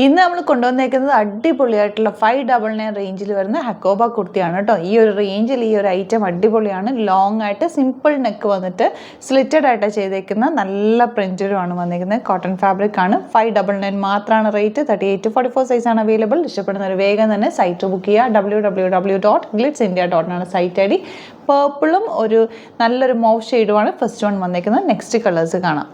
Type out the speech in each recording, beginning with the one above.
ഇന്ന് നമ്മൾ കൊണ്ടുവന്നേക്കുന്നത് അടിപൊളിയായിട്ടുള്ള 599 റേഞ്ചിൽ വരുന്ന ഹക്കോബ കുർത്തിയാണ് കേട്ടോ. ഈ ഒരു റേഞ്ചിൽ ഈ ഒരു ഐറ്റം അടിപൊളിയാണ്. ലോങ് ആയിട്ട് സിമ്പിൾ നെക്ക് വന്നിട്ട് സ്ലിറ്റഡ് ആയിട്ട് ചെയ്തേക്കുന്ന നല്ല പ്രിന്റഡുമാണ് വന്നിരിക്കുന്നത്. കോട്ടൺ ഫാബ്രിക് ആണ്. 599 മാത്രമാണ് റേറ്റ്. 38-44 സൈസാണ് അവൈലബിൾ. ഇഷ്ടപ്പെടുന്നവർ വേഗം തന്നെ സൈറ്റ് ബുക്ക് ചെയ്യുക. www.glitzindia.in ആണ് സൈറ്റ് ഐ ഡി. പേർപ്പിളും ഒരു നല്ലൊരു മോവ് ഷെയ്ഡുമാണ് ഫസ്റ്റ് വൺ വന്നിരിക്കുന്നത്. നെക്സ്റ്റ് കളേഴ്സ് കാണാം.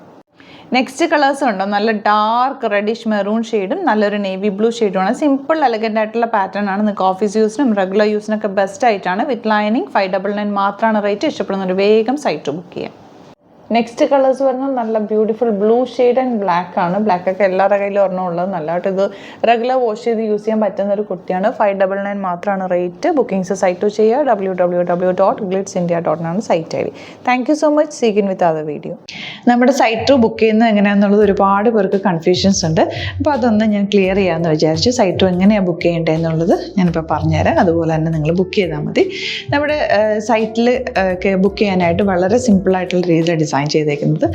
നെക്സ്റ്റ് കളേഴ്സ് ഉണ്ടോ, നല്ല ഡാർക്ക് റെഡിഷ് മെറൂൺ ഷെയ്ഡും നല്ലൊരു നേവി ബ്ലൂ ഷെയ്ഡുമാണ്. സിമ്പിൾ എലഗൻ്റ് ആയിട്ടുള്ള പാറ്റേൺ ആണ്. നിങ്ങൾക്ക് ഓഫീസ് യൂസിനും റെഗുലർ യൂസിനൊക്കെ ബെസ്റ്റ് ആയിട്ടാണ്. വിത്ത് ലൈനിങ് 599 മാത്രമാണ് റേറ്റ്. ഇഷ്ടപ്പെടുന്നൊരു വേഗം സൈറ്റ് ബുക്ക് ചെയ്യാം. നെക്സ്റ്റ് കളേഴ്സ് വരുന്നത് നല്ല beautiful blue shade and black ആണ്. ബ്ലാക്ക് ഒക്കെ എല്ലാവരുടെ കയ്യിലും ഒരെണ്ണം ഉള്ളത്. നല്ലതായിട്ട് ഇത് റെഗുലർ വാഷ് ചെയ്ത് യൂസ് ചെയ്യാൻ പറ്റുന്ന ഒരു കുർത്തിയാണ്. 599 മാത്രമാണ് റേറ്റ്. ബുക്കിംഗ്സ് സൈറ്റ് ചെയ്യുക. www.glitzindia.in ആണ് site I D. Thank you so much. See you in with other video. നമ്മുടെ സൈറ്റ് ബുക്ക് ചെയ്യുന്നത് എങ്ങനെയാണെന്നുള്ളത് ഒരുപാട് പേർക്ക് കൺഫ്യൂഷൻസ് ഉണ്ട്. അപ്പോൾ അതൊന്ന് ഞാൻ ക്ലിയർ ചെയ്യാമെന്ന് വിചാരിച്ചു. സൈറ്റ് എങ്ങനെയാണ് ബുക്ക് ചെയ്യേണ്ടതെന്നുള്ളത് ഞാനിപ്പോൾ പറഞ്ഞുതരാം. അതുപോലെ തന്നെ നിങ്ങൾ ബുക്ക് ചെയ്താൽ മതി. നമ്മുടെ സൈറ്റിൽ ബുക്ക് ചെയ്യാനായിട്ട് വളരെ സിമ്പിളായിട്ടുള്ള രീതിയിൽ ഡിസൈൻ ചെയ്തേക്കുന്നത്.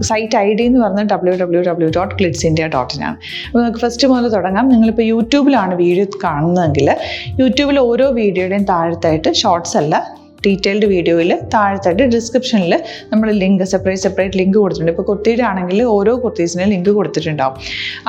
സൈറ്റ് ഐ ഡി എന്ന് പറഞ്ഞാൽ www.glitzindia.in ആണ്. അപ്പോൾ നമുക്ക് ഫസ്റ്റ് മുതൽ തുടങ്ങാം. നിങ്ങളിപ്പോൾ യൂട്യൂബിലാണ് വീഡിയോ കാണുന്നതെങ്കിൽ യൂട്യൂബിൽ ഓരോ വീഡിയോയുടെയും താഴത്തായിട്ട് ഷോർട്സ് അല്ല, ഡീറ്റെയിൽഡ് വീഡിയോയിൽ താഴത്തായിട്ട് ഡിസ്ക്രിപ്ഷനിൽ നമ്മൾ ലിങ്ക് സെപ്പറേറ്റ് ലിങ്ക് കൊടുത്തിട്ടുണ്ട്. ഇപ്പോൾ കുർത്തിയുടെ ആണെങ്കിൽ ഓരോ കുർത്തീസിനും ലിങ്ക് കൊടുത്തിട്ടുണ്ടാവും.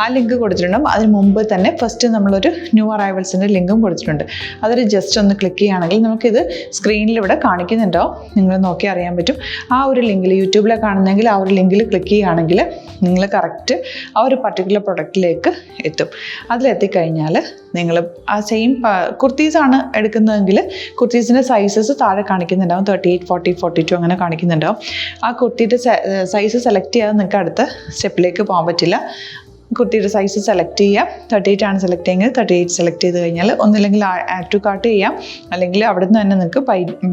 ആ ലിങ്ക് കൊടുത്തിട്ടുണ്ടാവും. അതിന് മുമ്പ് തന്നെ ഫസ്റ്റ് നമ്മളൊരു ന്യൂ അറൈവൽസിൻ്റെ ലിങ്കും കൊടുത്തിട്ടുണ്ട്. അതൊരു ജസ്റ്റ് ഒന്ന് ക്ലിക്ക് ചെയ്യുകയാണെങ്കിൽ നമുക്കിത് സ്ക്രീനിൽ ഇവിടെ കാണിക്കുന്നുണ്ടാവും. നിങ്ങൾ നോക്കി അറിയാൻ പറ്റും. ആ ഒരു ലിങ്കിൽ യൂട്യൂബിലെ കാണുന്നെങ്കിൽ ആ ഒരു ലിങ്കിൽ ക്ലിക്ക് ചെയ്യുകയാണെങ്കിൽ നിങ്ങൾ കറക്റ്റ് ആ ഒരു പർട്ടിക്കുലർ പ്രൊഡക്റ്റിലേക്ക് എത്തും. അതിലെത്തിക്കഴിഞ്ഞാൽ നിങ്ങൾ ആ സെയിം കുർത്തീസാണ് എടുക്കുന്നതെങ്കിൽ കുർത്തീസിൻ്റെ സൈസസ് താഴെ കാണിക്കുന്നുണ്ടാവും. 38, 40, 42 അങ്ങനെ കാണിക്കുന്നുണ്ടാവും. ആ കുർത്തിയുടെ സൈസ് സെലക്ട് ചെയ്യാതെ നിങ്ങൾക്ക് അടുത്ത സ്റ്റെപ്പിലേക്ക് പോകാൻ പറ്റില്ല. കുർത്തിയുടെ സൈസ് സെലക്ട് ചെയ്യാം. 38 ആണ് സെലക്ട് ചെയ്യുന്നത്. 38 സെലക്ട് ചെയ്ത് കഴിഞ്ഞാൽ ഒന്നില്ലെങ്കിൽ ആഡ് ടു കാർട്ട് ചെയ്യാം, അല്ലെങ്കിൽ അവിടെ നിന്ന് തന്നെ നിങ്ങൾക്ക്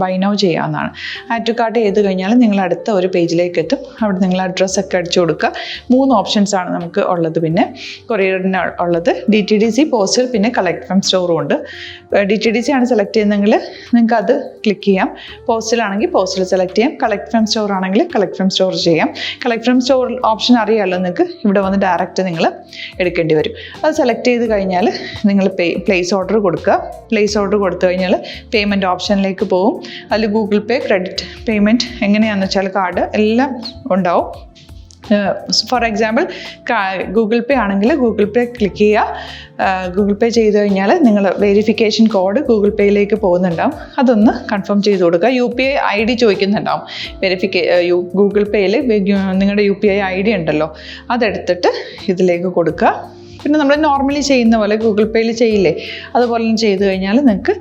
ബൈ നൗ ചെയ്യാവുന്നതാണ്. ആഡ് ടു കാർട്ട് ചെയ്ത് കഴിഞ്ഞാൽ നിങ്ങൾ അടുത്ത ഒരു പേജിലേക്ക് എത്തും. അവിടെ നിങ്ങൾ അഡ്രസ്സൊക്കെ അടിച്ചു കൊടുക്കുക. 3 ഓപ്ഷൻസ് ആണ് നമുക്ക് ഉള്ളത്. പിന്നെ കൊറിയറിന് ഉള്ളത് DTDC, പോസ്റ്റൽ, പിന്നെ കളക്ട് ഫ്രം സ്റ്റോറും ഉണ്ട്. DTDC ആണ് സെലക്ട് ചെയ്യുന്നതെങ്കിൽ നിങ്ങൾക്ക് അത് ക്ലിക്ക് ചെയ്യാം. പോസ്റ്റലാണെങ്കിൽ പോസ്റ്റൽ സെലക്ട് ചെയ്യാം. കളക്ട് ഫ്രം സ്റ്റോർ ആണെങ്കിൽ കളക്ട് ഫ്രം സ്റ്റോർ ചെയ്യാം. കളക്ട് ഫ്രം സ്റ്റോർ ഓപ്ഷൻ അറിയാമല്ലോ നിങ്ങൾക്ക്. ഇവിടെ വന്ന് ഡയറക്റ്റ് നിങ്ങൾ എടുക്കേണ്ടി വരും. അത് സെലക്ട് ചെയ്ത് കഴിഞ്ഞാൽ നിങ്ങൾ പ്ലേസ് ഓർഡർ കൊടുക്കുക. പ്ലേസ് ഓർഡർ കൊടുത്തു കഴിഞ്ഞാൽ പേയ്മെൻറ്റ് ഓപ്ഷനിലേക്ക് പോകും. അതിൽ ഗൂഗിൾ പേ, ക്രെഡിറ്റ് പേയ്മെൻറ്റ് എങ്ങനെയാണെന്ന് വെച്ചാൽ കാർഡ് എല്ലാം ഉണ്ടാവും. ഫോർ എക്സാമ്പിൾ ഗൂഗിൾ പേ ആണെങ്കിൽ ഗൂഗിൾ പേ ക്ലിക്ക് ചെയ്യുക. ഗൂഗിൾ പേ ചെയ്ത് കഴിഞ്ഞാൽ നിങ്ങൾ വെരിഫിക്കേഷൻ കോഡ് ഗൂഗിൾ പേയിലേക്ക് പോകുന്നുണ്ടാവും. അതൊന്ന് കൺഫേം ചെയ്ത് കൊടുക്കുക. UPI ID ചോദിക്കുന്നുണ്ടാവും. ഗൂഗിൾ പേയിൽ നിങ്ങളുടെ UPI ID ഉണ്ടല്ലോ, അതെടുത്തിട്ട് ഇതിലേക്ക് കൊടുക്കുക. പിന്നെ നമ്മൾ നോർമലി ചെയ്യുന്ന പോലെ ഗൂഗിൾ പേയിൽ ചെയ്യില്ലേ, അതുപോലെ ചെയ്ത് കഴിഞ്ഞാൽ നിങ്ങൾക്ക്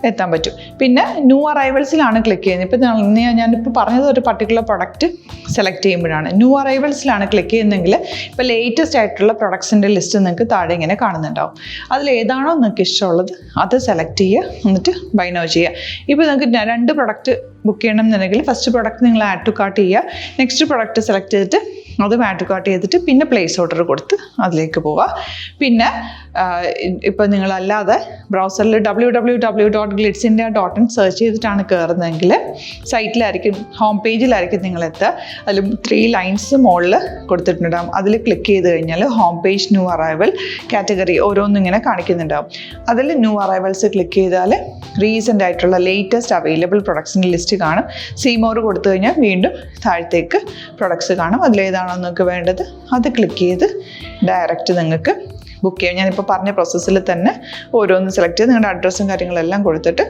എത്താൻ പറ്റും. പിന്നെ ന്യൂ അറൈവൽസിലാണ് ക്ലിക്ക് ചെയ്യുന്നത്. ഇപ്പോൾ ഞാനിപ്പോൾ പറഞ്ഞത് ഒരു പർട്ടിക്കുലർ പ്രൊഡക്റ്റ് സെലക്ട് ചെയ്യുമ്പോഴാണ്. ന്യൂ അറൈവൽസിലാണ് ക്ലിക്ക് ചെയ്യുന്നതെങ്കിൽ ഇപ്പോൾ ലേറ്റസ്റ്റ് ആയിട്ടുള്ള പ്രൊഡക്ട്സിൻ്റെ ലിസ്റ്റ് നിങ്ങൾക്ക് താഴെ ഇങ്ങനെ കാണുന്നുണ്ടാവും. അതിലേതാണോ നിങ്ങൾക്ക് ഇഷ്ടമുള്ളത് അത് സെലക്ട് ചെയ്യുക, എന്നിട്ട് ബൈ നൗ ചെയ്യുക. ഇപ്പോൾ നിങ്ങൾക്ക് 2 പ്രൊഡക്റ്റ് ബുക്ക് ചെയ്യണം എന്നുണ്ടെങ്കിൽ ഫസ്റ്റ് പ്രൊഡക്റ്റ് നിങ്ങൾ ആഡ് ടു കാർട്ട് ചെയ്യുക. നെക്സ്റ്റ് പ്രൊഡക്റ്റ് സെലക്ട് ചെയ്തിട്ട് അതും ആഡ് ടു കാർട്ട് ചെയ്തിട്ട് പിന്നെ പ്ലേസ് ഓർഡർ കൊടുത്ത് അതിലേക്ക് പോവുക. പിന്നെ ഇപ്പോൾ നിങ്ങളല്ലാതെ ബ്രൗസറിൽ www.glitzindia.in സെർച്ച് ചെയ്തിട്ടാണ് കയറുന്നതെങ്കിൽ സൈറ്റിലായിരിക്കും, ഹോം പേജിലായിരിക്കും നിങ്ങളെത്തുക. അതിൽ 3 ലൈൻസ് മുകളിൽ കൊടുത്തിട്ടുണ്ടാകും. അതിൽ ക്ലിക്ക് ചെയ്ത് കഴിഞ്ഞാൽ home page, new arrival, category ഓരോന്നും ഇങ്ങനെ കാണിക്കുന്നുണ്ടാവും. അതിൽ ന്യൂ അറൈവൽസ് ക്ലിക്ക് ചെയ്താൽ റീസെൻ്റ് ആയിട്ടുള്ള ലേറ്റസ്റ്റ് അവൈലബിൾ പ്രൊഡക്ട്സിൻ്റെ ലിസ്റ്റ് കാണും. സീമോർ കൊടുത്തു കഴിഞ്ഞാൽ വീണ്ടും താഴത്തേക്ക് പ്രൊഡക്ട്സ് കാണും. അതിലേതാണോ നിങ്ങൾക്ക് വേണ്ടത് അത് ക്ലിക്ക് ചെയ്ത് ഡയറക്റ്റ് നിങ്ങൾക്ക് ബുക്ക് ചെയ്യാം. ഞാനിപ്പോൾ പറഞ്ഞ പ്രോസസ്സിൽ തന്നെ ഓരോന്ന് സെലക്ട് ചെയ്ത് നിങ്ങളുടെ അഡ്രസ്സും കാര്യങ്ങളെല്ലാം കൊടുത്തിട്ട്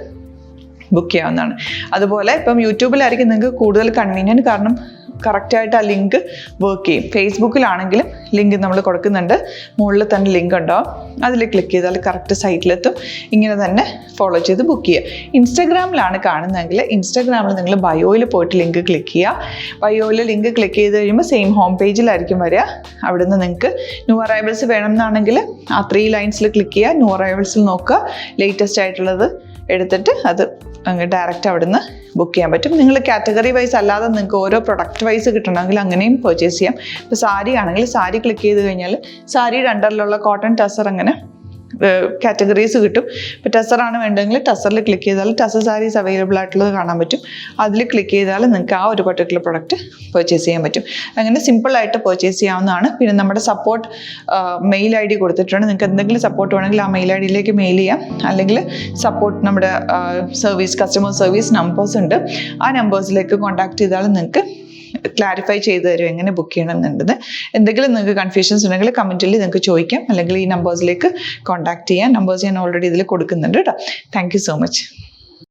ബുക്ക് ചെയ്യാവുന്നതാണ്. അതുപോലെ ഇപ്പം യൂട്യൂബിലായിരിക്കും നിങ്ങൾക്ക് കൂടുതൽ കൺവീനിയൻറ്റ്, കാരണം കറക്റ്റായിട്ട് ആ ലിങ്ക് വർക്ക് ചെയ്യും. ഫേസ്ബുക്കിലാണെങ്കിലും ലിങ്ക് നമ്മൾ കൊടുക്കുന്നുണ്ട്. മുകളിൽ തന്നെ ലിങ്ക് ഉണ്ടാവും. അതിൽ ക്ലിക്ക് ചെയ്താൽ കറക്റ്റ് സൈറ്റിലെത്തും. ഇങ്ങനെ തന്നെ ഫോളോ ചെയ്ത് ബുക്ക് ചെയ്യുക. ഇൻസ്റ്റാഗ്രാമിലാണ് കാണുന്നതെങ്കിൽ ഇൻസ്റ്റാഗ്രാമിൽ നിങ്ങൾ ബയോയിൽ പോയിട്ട് ലിങ്ക് ക്ലിക്ക് ചെയ്യുക. ബയോയിൽ ലിങ്ക് ക്ലിക്ക് ചെയ്ത് കഴിയുമ്പോൾ സെയിം ഹോം പേജിലായിരിക്കും വരിക. അവിടുന്ന് നിങ്ങൾക്ക് ന്യൂ അറൈവൽസ് വേണമെന്നാണെങ്കിൽ ആ 3 ലൈൻസിൽ ക്ലിക്ക് ചെയ്യുക. ന്യൂ അറൈവൽസിൽ നോക്കുക, ലേറ്റസ്റ്റ് ആയിട്ടുള്ളത് എടുത്തിട്ട് അത് അങ്ങ് ഡയറക്റ്റ് അവിടുന്ന് ബുക്ക് ചെയ്യാൻ പറ്റും. നിങ്ങൾ കാറ്റഗറി വൈസ് അല്ലാതെ നിങ്ങൾക്ക് ഓരോ പ്രൊഡക്റ്റ് വൈസ് കിട്ടണമെങ്കിൽ അങ്ങനെയും പർച്ചേസ് ചെയ്യാം. ഇപ്പോൾ സാരി ആണെങ്കിൽ സാരി ക്ലിക്ക് ചെയ്ത് കഴിഞ്ഞാൽ സാരിയുടെ അണ്ടറിലുള്ള കോട്ടൺ ടസർ അങ്ങനെ കാറ്റഗറീസ് കിട്ടും. ഇപ്പോൾ ടസറാണ് വേണ്ടതെങ്കിൽ ടസറിൽ ക്ലിക്ക് ചെയ്താൽ ടസർ സാരീസ് അവൈലബിൾ ആയിട്ടുള്ളത് കാണാൻ പറ്റും. അതിൽ ക്ലിക്ക് ചെയ്താൽ നിങ്ങൾക്ക് ആ ഒരു പർട്ടിക്കുലർ പ്രൊഡക്റ്റ് പർച്ചേസ് ചെയ്യാൻ പറ്റും. അങ്ങനെ സിമ്പിളായിട്ട് പർച്ചേസ് ചെയ്യാവുന്നതാണ്. പിന്നെ നമ്മുടെ സപ്പോർട്ട് മെയിൽ ID കൊടുത്തിട്ടുണ്ട്. നിങ്ങൾക്ക് എന്തെങ്കിലും സപ്പോർട്ട് വേണമെങ്കിൽ ആ മെയിൽ IDയിലേക്ക് മെയിൽ ചെയ്യാം. അല്ലെങ്കിൽ സപ്പോർട്ട് നമ്മുടെ കസ്റ്റമർ സർവീസ് നമ്പേഴ്സ് ഉണ്ട്. ആ നമ്പേഴ്സിലേക്ക് കോൺടാക്ട് ചെയ്താൽ നിങ്ങൾക്ക് ക്ലാരിഫൈ ചെയ്ത് തരും എങ്ങനെ ബുക്ക് ചെയ്യണം എന്നുള്ളത്. എന്തെങ്കിലും നിങ്ങൾക്ക് കൺഫ്യൂഷൻസ് ഉണ്ടെങ്കിൽ കമൻറ്റിൽ നിങ്ങൾക്ക് ചോദിക്കാം, അല്ലെങ്കിൽ ഈ നമ്പേഴ്സിലേക്ക് കോൺടാക്ട് ചെയ്യാം. നമ്പേഴ്സ് ഞാൻ ഓൾറെഡി ഇതിൽ കൊടുക്കുന്നുണ്ട് കേട്ടോ. Thank you so much.